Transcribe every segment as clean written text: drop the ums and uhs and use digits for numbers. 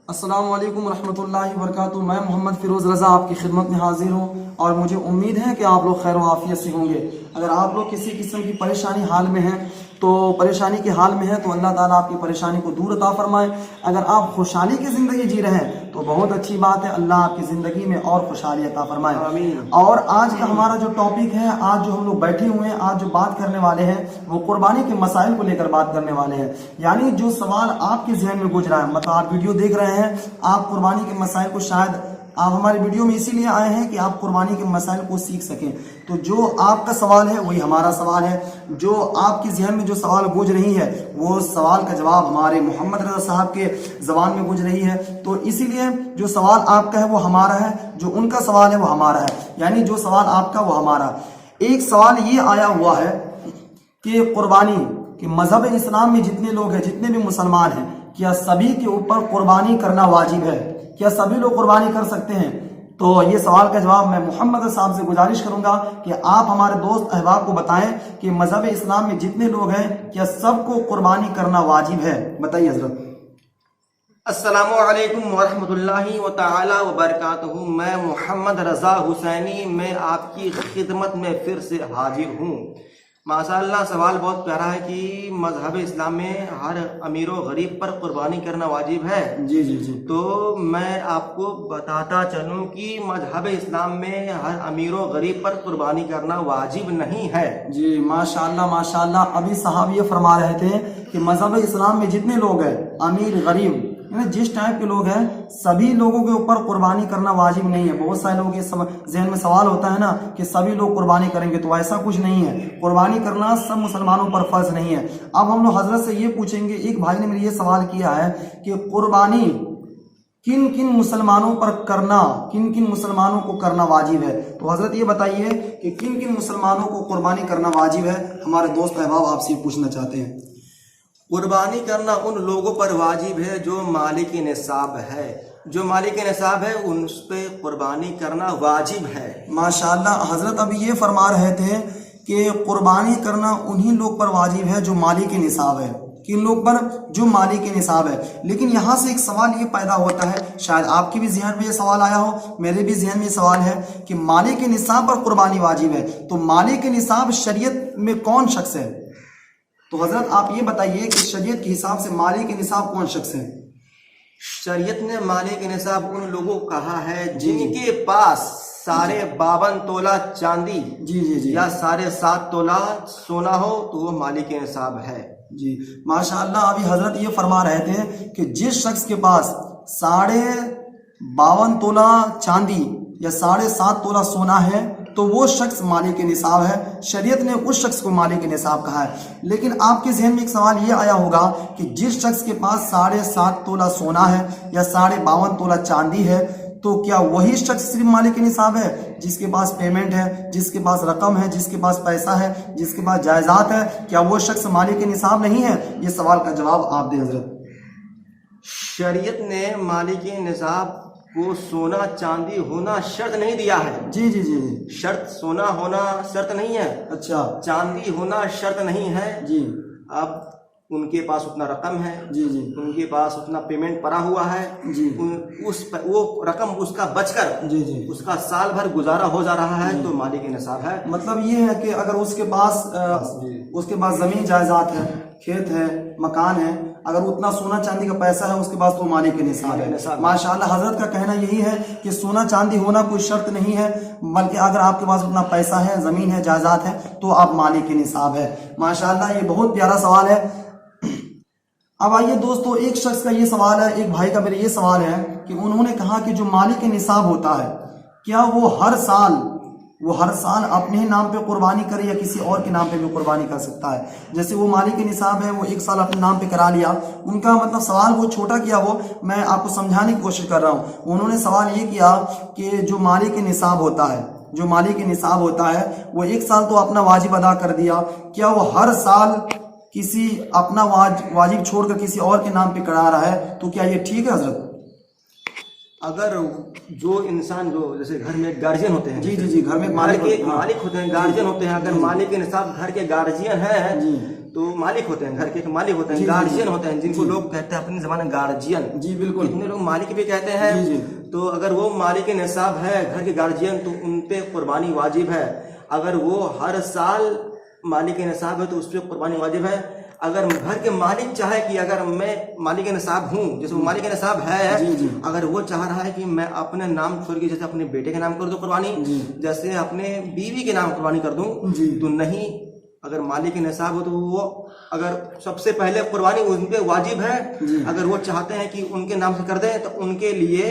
अस्सलाम वालेकुम रहमतुल्लाहि व बरकातुहू। मैं मोहम्मद फ़िरोज़ रज़ा आपकी खिदमत में हाजिर हूँ और मुझे उम्मीद है कि आप लोग खैर आफियत से होंगे। अगर आप लोग किसी किस्म की परेशानी हाल में हैं तो परेशानी के हाल में है तो अल्लाह ताला आपकी परेशानी को दूर अता फरमाए। अगर आप खुशहाली की ज़िंदगी जी रहे हैं तो बहुत अच्छी बात है, अल्लाह आपकी ज़िंदगी में और खुशहाली अता फरमाए। आमीन। और आज का हमारा जो टॉपिक है, आज जो हम लोग बैठे हुए हैं, आज जो बात करने वाले हैं वो कुर्बानी के मसाइल को लेकर बात करने वाले हैं। यानी जो सवाल आपके जहन में गुजरा है, मतलब आप वीडियो देख रहे हैं, आप कुर्बानी के मसाइल को शायद आप हमारे वीडियो में इसीलिए आए हैं कि आप कुर्बानी के मसाइल को सीख सकें। तो जो आपका सवाल है वही हमारा सवाल है, जो आपके जहन में जो सवाल गूंज रही है वो सवाल का जवाब हमारे मोहम्मद रज़ा साहब के ज़बान में गूंज रही है। तो इसीलिए जो सवाल आपका है वो हमारा है, जो उनका सवाल है वो हमारा है, यानी जो सवाल आपका वो हमारा। एक सवाल ये आया हुआ है कि कुर्बानी कि मजहब इस्लाम में जितने लोग हैं, जितने भी मुसलमान हैं, क्या सभी के ऊपर कुर्बानी करना वाजिब है? क्या सभी लोग कुर्बानी कर सकते हैं? तो ये सवाल का जवाब मैं मोहम्मद साहब से गुजारिश करूंगा कि आप हमारे दोस्त अहबाब को बताएं कि मजहब इस्लाम में जितने लोग हैं क्या सबको कुर्बानी करना वाजिब है? बताइए हजरत। अस्सलामु अलैकुम वरहमतुल्लाहि व तआला व बरकातहू। मैं मोहम्मद रज़ा हुसैनी मैं आपकी खिदमत में फिर से हाजिर हूँ। माशाअल्लाह सवाल बहुत प्यारा है कि मजहब इस्लाम में हर अमीर व गरीब पर कुर्बानी करना वाजिब है। जी जी जी। तो मैं आपको बताता चलूं कि मजहब इस्लाम में हर अमीर व गरीब पर कुर्बानी करना वाजिब नहीं है। जी माशाअल्लाह माशाअल्लाह। अभी साहब ये फरमा रहे थे कि मजहब इस्लाम में जितने लोग हैं, अमीर गरीब, यानी जिस टाइप के लोग हैं, सभी लोगों के ऊपर कुर्बानी करना वाजिब नहीं है। बहुत सारे लोग ये जहन में सवाल होता है ना कि सभी लोग कुर्बानी करेंगे, तो ऐसा कुछ नहीं है। कुर्बानी करना सब मुसलमानों पर फर्ज नहीं है। अब हम लोग हजरत से ये पूछेंगे, एक भाई ने मेरे ये सवाल किया है कि कुर्बानी किन किन मुसलमानों पर करना, किन किन मुसलमानों को करना वाजिब है? तो हजरत ये बताइए कि किन किन मुसलमानों को कुर्बानी करना वाजिब है? हमारे दोस्त अहबाब आपसे पूछना चाहते हैं। कुर्बानी करना उन लोगों पर वाजिब है जो मालिक निसाब है। जो मालिक निसाब है उन पे कुर्बानी करना वाजिब है। माशाअल्लाह। हजरत अभी ये फरमा रहे थे कि कुर्बानी करना उन्हीं लोग पर वाजिब है जो मालिक निसाब है। किन लोग पर? जो मालिक निसाब है। लेकिन यहाँ से एक सवाल ये पैदा होता है, शायद आपके भी जहन में ये सवाल आया हो, मेरे भी जहन में ये सवाल है कि मालिक निसाब पर कुर्बानी वाजिब है, तो मालिक निसाब शरीयत में कौन शख्स है? तो हजरत आप ये बताइए कि शरीयत के हिसाब से मालिक निसाब कौन शख्स है? शरीयत ने मालिक निसाब उन लोगों को कहा है जिनके पास साढ़े 52 तोला चांदी जी जी जी या 7.5 तोला सोना हो तो वो मालिक निसाब है। जी माशाअल्लाह। अभी हजरत ये फरमा रहे थे कि जिस शख्स के पास 52 तोला चांदी या 7.5 तोला सोना है तो वो शख्स मालिक निसाब है। शरीयत ने उस शख्स को मालिक निसाब कहा है। लेकिन आपके जहन में एक सवाल ये आया होगा कि जिस शख्स के पास 7.5 तोला सोना है या 52 तोला चांदी है, तो क्या वही शख्स सिर्फ मालिक निसाब है? जिसके पास पेमेंट है, जिसके पास रकम है, जिसके पास पैसा है, जिसके पास जायदाद है, क्या वो शख्स मालिक निसाब नहीं है? ये सवाल का जवाब आप दें हजरत। शरीयत ने मालिक निसाब को सोना चांदी होना शर्त नहीं दिया है। जी जी जी जी। शर्त सोना होना शर्त नहीं है, अच्छा। चांदी होना शर्त नहीं है जी। अब उनके पास उतना रकम है, जी जी, उनके पास उतना पेमेंट पड़ा हुआ है जी, वो रकम उसका बचकर जी जी उसका साल भर गुजारा हो जा रहा है तो मालिक निसाब है। मतलब ये है कि अगर उसके पास जमीन जायदाद है, खेत है, मकान है, अगर उतना सोना चांदी का पैसा है उसके पास तो मालिक निसाब है। माशाअल्लाह। हजरत का कहना यही है कि सोना चांदी होना कोई शर्त नहीं है, बल्कि अगर आपके पास उतना पैसा है, जमीन है, जायदाद है तो आप मालिक निसाब है। माशाअल्लाह। ये बहुत प्यारा सवाल है। अब आइए दोस्तों, एक शख्स का ये सवाल है, एक भाई का मेरे ये सवाल है कि उन्होंने कहा कि जो मालिक निसाब होता है क्या वो हर साल अपने ही नाम पे कुर्बानी करे या किसी और के नाम पे भी कुर्बानी कर सकता है? जैसे वो मालिक निसाब है, वो एक साल अपने नाम पे करा लिया, उनका मतलब सवाल वो छोटा किया, वो मैं आपको समझाने की कोशिश कर रहा हूँ। उन्होंने सवाल ये किया कि जो मालिक निसाब होता है, जो मालिक निसाब होता है वो एक साल तो अपना वाजिब अदा कर दिया, क्या वो हर साल किसी अपना वाजिब छोड़कर किसी और के नाम पे करा रहा है, तो क्या ये ठीक है हजरत? अगर जो इंसान जो जैसे घर में गार्जियन होते हैं, जी जी जी, घर में मालिक होते हैं, गार्जियन होते हैं, अगर मालिक निसाब घर के गार्जियन है तो मालिक होते हैं, घर के एक मालिक होते हैं, जी, गार्जियन जी, होते हैं, जिनको लोग कहते हैं अपनी जबान में गार्जियन। जी बिल्कुल। कितने लोग मालिक भी कहते हैं। जी, जी। तो अगर वो मालिक निसाब है, घर के गार्जियन, तो उन पे कुर्बानी वाजिब है। अगर वो हर साल मालिक निसाब है तो उस पर कुर्बानी वाजिब है। अगर घर के मालिक चाहे कि अगर मैं मालिक निसाब हूँ, जैसे वो मालिक निसाब है, जी, जी। अगर वो चाह रहा है कि मैं अपने नाम छोड़ के जैसे अपने बेटे के नाम कर दूं कुर्बानी, जी। जैसे अपने बीवी के नाम कुर्बानी कर दूं, जी। तो नहीं। अगर मालिक निसाब हो तो वो अगर सबसे पहले कुर्बानी उन पे वाजिब है। जी। अगर वो चाहते हैं कि उनके नाम से कर दें तो उनके लिए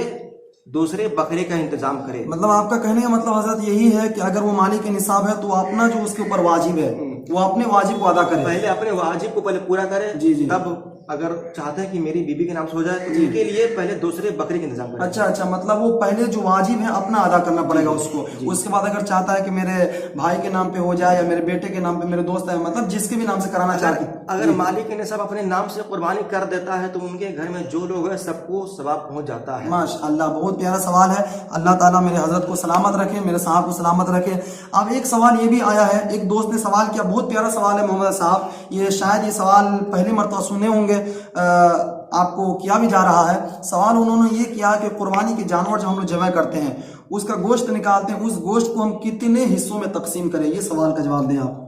दूसरे बकरे का इंतजाम करें। मतलब आपका कहने का मतलब हजरत यही है कि अगर वो मालिक निसाब है तो अपना जो उसके ऊपर वाजिब है वो अपने वाजिब को अदा करे, पहले अपने वाजिब को पहले पूरा करे। जी, जी। तब अगर चाहते हैं कि मेरी बीबी के नाम से हो जाए तो उनके लिए पहले दूसरे बकरे का इंतजाम करें। अच्छा अच्छा, मतलब वो पहले जो वाजिब है अपना अदा करना पड़ेगा उसको। उसके बाद अगर चाहता है कि मेरे भाई के नाम पे हो जाए या मेरे बेटे के नाम पे, मेरे दोस्त है, मतलब जिसके भी नाम से कराना चाहते हैं। अगर मालिक ने सब अपने नाम से कुर्बानी कर देता है तो उनके घर में जो लोग हैं सबको सवाब पहुंच जाता है। माशाअल्लाह, बहुत प्यारा सवाल है। अल्लाह ताला मेरे हजरत को सलामत रखे, मेरे साहब को सलामत रखे। अब एक सवाल ये भी आया है, एक दोस्त ने सवाल किया, बहुत प्यारा सवाल है मोहम्मद साहब, ये शायद ये सवाल पहली मरतबा सुने होंगे, आपको किया भी जा रहा है सवाल। उन्होंने ये किया कि कुर्बानी के जानवर जब हम लोग ज़बह करते हैं, उसका गोश्त निकालते हैं, उस गोश्त को हम कितने हिस्सों में तकसीम करें? ये सवाल का जवाब दें आप।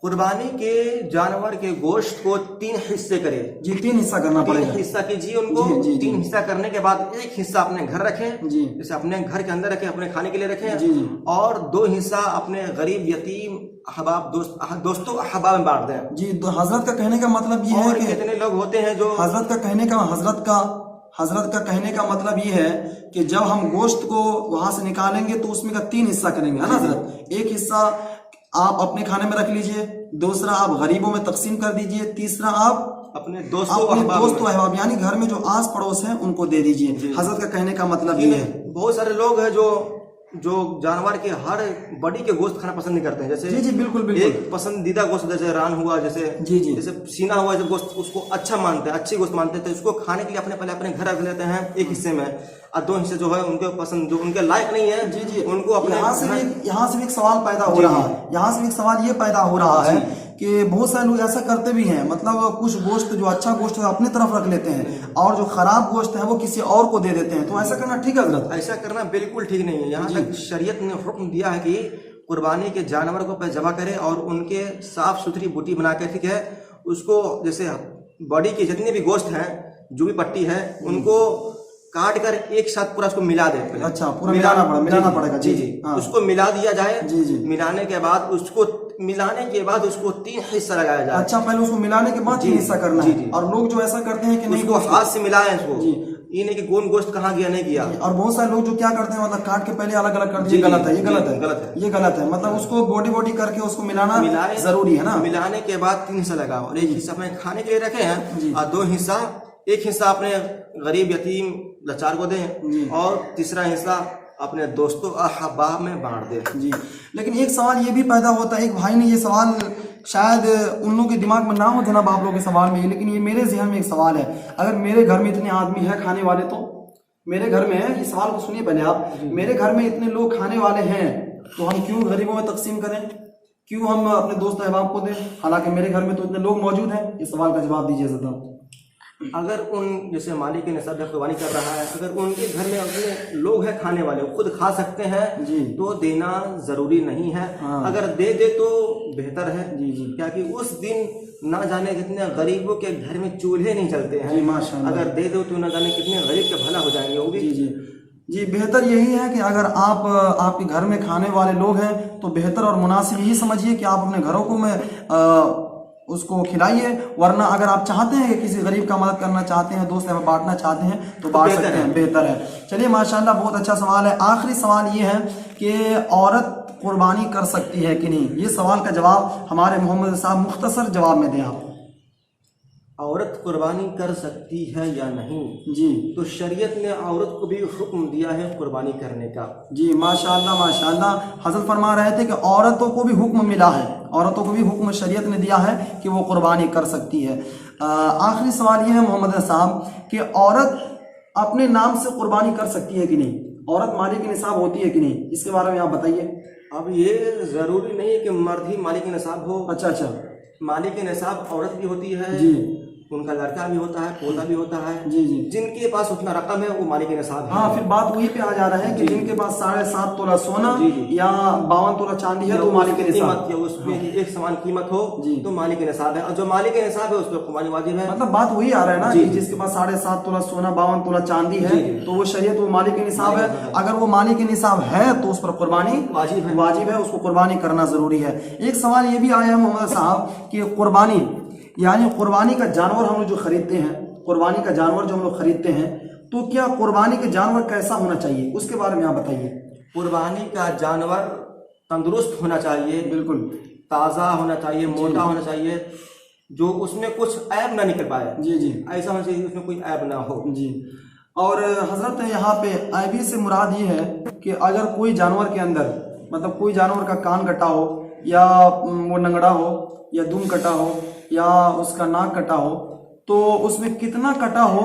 कुर्बानी के जानवर के गोश्त को 3 हिस्से करें। जी, 3 हिस्सा करना 3 पड़ेगा। हिस्सा कीजिए उनको। जी, जी, जी। 3 हिस्सा करने के बाद एक हिस्सा अपने घर रखें, जी। जैसे अपने घर के अंदर रखें, अपने खाने के लिए रखें। जी, जी। और 2 हिस्सा अपने गरीब, यतीम, अहबाब, दोस्तों, अहबाब में बांट दें। जी, तो हजरत का कहने का मतलब ये है और कि कितने लोग होते हैं जो हजरत का कहने का मतलब ये है कि जब हम गोश्त को वहां से निकालेंगे तो उसमें का 3 हिस्सा करेंगे, है ना हजरत? एक हिस्सा आप अपने खाने में रख लीजिए, दूसरा आप गरीबों में तकसीम कर दीजिए, तीसरा आप अपने अपने दोस्तों अहबाब यानी घर में जो आस पड़ोस हैं उनको दे दीजिए। हजरत का कहने का मतलब ये है। बहुत सारे लोग हैं जो जानवर के हर बॉडी के गोश्त खाना पसंद नहीं करते हैं। जैसे जी जी बिल्कुल बिल्कुल। एक पसंदीदा गोश्त जैसे रान हुआ, जैसे जी जी। जैसे सीना हुआ, जो गोश्त उसको अच्छा मानते हैं, अच्छी गोश्त मानते हैं, तो उसको खाने के लिए पहले अपने घर रख लेते हैं एक हिस्से में, और 2 हिस्से जो है उनके पसंद, जो उनके लायक नहीं है, जी जी, उनको अपने यहाँ से भी एक सवाल पैदा हो रहा है। यहाँ से भी एक सवाल ये पैदा हो रहा है कि बहुत सारे लोग ऐसा करते भी हैं, मतलब कुछ गोश्त जो अच्छा गोश्त है अपनी तरफ रख लेते हैं और जो खराब गोश्त है वो किसी और को दे देते हैं। तो ऐसा करना ठीक है हजरत? ऐसा करना बिल्कुल ठीक नहीं है। यहाँ तक शरीयत ने हुक्म दिया है कि कुर्बानी के जानवर को पहले जबा करें और उनके साफ सुथरी बूटी बना के, ठीक है, उसको जैसे बॉडी के जितने भी गोश्त हैं, जो भी पट्टी है, उनको काट कर एक साथ पूरा उसको मिला दे। अच्छा, पूरा मिलाना पड़ेगा। जी जी, उसको मिला दिया जाए। जी जी। मिलाने के बाद उसको 3 हिस्सा लगाया जाए। अच्छा, पहले उसको मिलाने के बाद 3 हिस्सा करना है। और लोग जो ऐसा करते हैं कि नहीं, उसको हाथ से मिलाएं इसको, जी, ये नहीं कि कौन गोश्त कहाँ गया नहीं गया। और बहुत सारे लोग जो क्या करते हैं, मतलब काट के पहले अलग अलग कर दिए, गलत है, ये गलत है, ये गलत है। मतलब उसको बॉडी करके उसको मिलाना जरूरी है ना। मिलाने के बाद 3 हिस्सा लगाओ और एक हिस्सा अपने खाने के लिए रखे हैं, और 2 हिस्सा, एक हिस्सा अपने गरीब, यतीम, लाचार को दें, और तीसरा हिस्सा अपने दोस्तों अहबाब में बांट दें। जी, लेकिन एक सवाल ये भी पैदा होता है, एक भाई ने ये सवाल, शायद उन लोगों के दिमाग में ना हो जनाब आप लोगों के सवाल में, लेकिन ये मेरे ज़हन में एक सवाल है। अगर मेरे घर में इतने आदमी हैं खाने वाले, तो मेरे घर में है, ये सवाल को सुनिए पहले आप, मेरे घर में इतने लोग खाने वाले हैं तो हम क्यों गरीबों में तकसीम करें? क्यों हम अपने दोस्त अहबाब को दें, हालांकि मेरे घर में तो इतने लोग मौजूद हैं? इस सवाल का जवाब दीजिए ज़रा। अगर उन जैसे मालिक निसाब कुर्बानी कर रहा है, अगर उनके घर में अपने लोग हैं खाने वाले, खुद खा सकते हैं जी, तो देना जरूरी नहीं है। हाँ। अगर दे तो बेहतर है। जी जी। क्या कि उस दिन ना जाने कितने गरीबों के घर में चूल्हे नहीं चलते हैं। जी माशाअल्लाह। अगर दे दो तो ना जाने कितने गरीब के भला हो जाएंगे वो भी। जी जी जी, बेहतर यही है कि अगर आपके घर में खाने वाले लोग हैं तो बेहतर और मुनासिब यही समझिए कि आप अपने घरों को में उसको खिलाइए। वरना अगर आप चाहते हैं कि किसी गरीब का मदद करना चाहते हैं, दोस्त में बांटना चाहते हैं तो बांट सकते हैं, बेहतर है। चलिए माशाल्लाह, बहुत अच्छा सवाल है। आखिरी सवाल ये है कि औरत कुर्बानी कर सकती है कि नहीं? ये सवाल का जवाब हमारे मोहम्मद साहब मुख्तसर जवाब में दें आप। औरत कुर्बानी कर सकती है या नहीं? जी, तो शरीयत ने औरत को भी हुक्म दिया है कुर्बानी करने का। जी माशाल्लाह माशाल्लाह। हज़रत फरमा रहे थे कि औरतों को भी हुक्म मिला है, औरतों को भी हुक्म शरीयत ने दिया है कि वो कुर्बानी कर सकती है। आखिरी सवाल ये है मोहम्मद साहब कि औरत अपने नाम से कुर्बानी कर सकती है कि नहीं? औरत मालिक निसाब होती है कि नहीं? इसके बारे में आप बताइए। अब ये जरूरी नहीं है कि मर्द ही मालिक निसाब हो। अच्छा अच्छा। मालिक निसाब औरत भी होती है, जी उनका लड़का भी होता है, पोता भी होता है। जी जी जिनके पास उतना रकम है वो मालिक निसाब है। हाँ, फिर बात वही पे आ जा रहा है कि जिनके पास 7.5 तोला सोना जी, जी। या 52 तोला चांदी है तो मालिक निसाब, कीमत या उसमें एक समान कीमत हो जी। तो मालिक निसाब है, और जो मालिक निसाब है उस पर कुर्बानी वाजिब है। मतलब बात वही आ रहा है ना जी। कि जिसके पास 7.5 तोला सोना 52 तोला चांदी है जी। तो वो शरीयत वो मालिक निसाब है। अगर वो मालिक निसाब है तो उस पर कुर्बानी वाजिब है, उसको कुर्बानी करना जरूरी है। एक सवाल ये भी आया है मोहम्मद साहब कि कुर्बानी यानी कुर्बानी का जानवर हम लोग जो खरीदते हैं, कुर्बानी का जानवर जो हम लोग खरीदते हैं, तो क्या कुर्बानी के जानवर कैसा होना चाहिए, उसके बारे में आप बताइए। कुर्बानी का जानवर तंदुरुस्त होना चाहिए, बिल्कुल ताज़ा होना चाहिए, मोटा होना चाहिए, जो उसमें कुछ ऐब ना निकल पाए। जी जी ऐसा होना चाहिए उसमें कोई ऐब ना हो। जी। और हजरत यहाँ पे ऐबी से मुराद ये है कि अगर कोई जानवर के अंदर मतलब कोई जानवर का कान कटा हो या वो नंगड़ा हो या दुम कटा हो या उसका नाक कटा हो, तो उसमें कितना कटा हो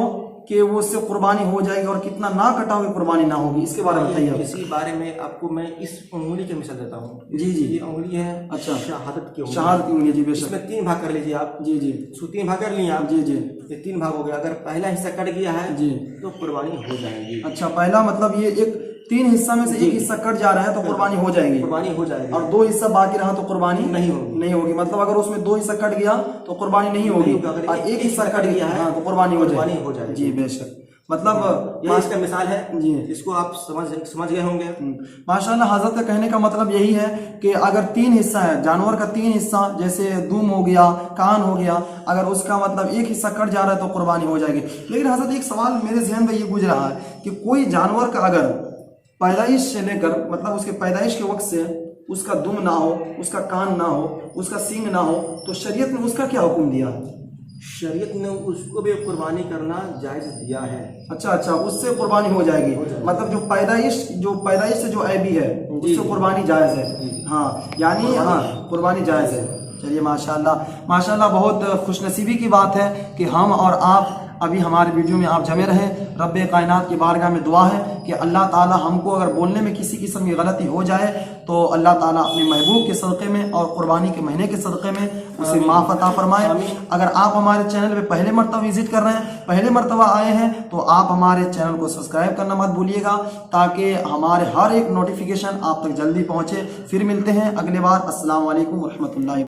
कि वो उससे कुर्बानी हो जाएगी और कितना ना कटा हो कुर्बानी ना होगी, इसके बारे में बताइए। इसी बारे में आपको मैं इस उंगली के मिसाल देता हूँ। जी जी ये उंगली है, अच्छा, शहादत की उंगली। शहादत की उंगली, जी बेशक। इसमें 3 भाग कर लीजिए आप। जी जी इसको 3 भाग कर लिए आप। जी जी ये 3 भाग हो गया। अगर पहला हिस्सा कट गया है जी तो कुर्बानी हो जाएगी। अच्छा, पहला मतलब ये एक 3 हिस्सा में से एक हिस्सा कट जा रहा है तो कुर्बानी हो जाएगी, कुर्बानी हो जाएगी। और 2 हिस्सा बाकी रहा तो कुर्बानी नहीं होगी। नहीं होगी। मतलब अगर उसमें 2 हिस्सा कट गया तो कुर्बानी नहीं होगी, और एक हिस्सा कट गया है तो कुर्बानी हो जाएगी। जी बेशक। मतलब ये इसका मिसाल है जी, इसको आप समझ गए होंगे। माशाल्लाह। हजरत का कहने का मतलब यही है कि अगर 3 हिस्सा है, जानवर का 3 हिस्सा, जैसे दुम हो गया, कान हो गया, अगर उसका मतलब एक हिस्सा कट जा रहा है तो कुर्बानी हो जाएगी। लेकिन हजरत एक सवाल मेरे जहन में ये गुजर रहा है कि कोई जानवर का अगर पैदाइश से लेकर मतलब उसके पैदाइश के वक्त से उसका दुम ना हो, उसका कान ना हो, उसका सींग ना हो, तो शरीयत ने उसका क्या हुक्म दिया? शरीयत ने उसको भी कुर्बानी करना जायज दिया है। अच्छा अच्छा, उससे कुर्बानी हो जाएगी। मतलब जो पैदाइश से जो ऐबी है उससे कुर्बानी जायज है। हाँ, यानी हाँ कुर्बानी जायज है। चलिए माशाल्लाह माशाल्लाह, बहुत खुशनसीबी की बात है कि हम और आप अभी हमारे वीडियो में आप जमे रहें। रब कायनात की बारगाह में दुआ है कि अल्लाह ताला हमको अगर बोलने में किसी किस्म की गलती हो जाए तो अल्लाह ताला अपने महबूब के सदक़े में और कुर्बानी के महीने के सदक़े में उसे माफ़ अता फरमाए। अगर आप हमारे चैनल पे पहले मरतबा विजिट कर रहे हैं, पहले मरतबा आए हैं, तो आप हमारे चैनल को सब्सक्राइब करना मत भूलिएगा ताकि हमारे हर एक नोटिफिकेशन आप तक जल्दी पहुँचे। फिर मिलते हैं अगले बार। अस्सलाम वालेकुम रहमतुल्लाहि।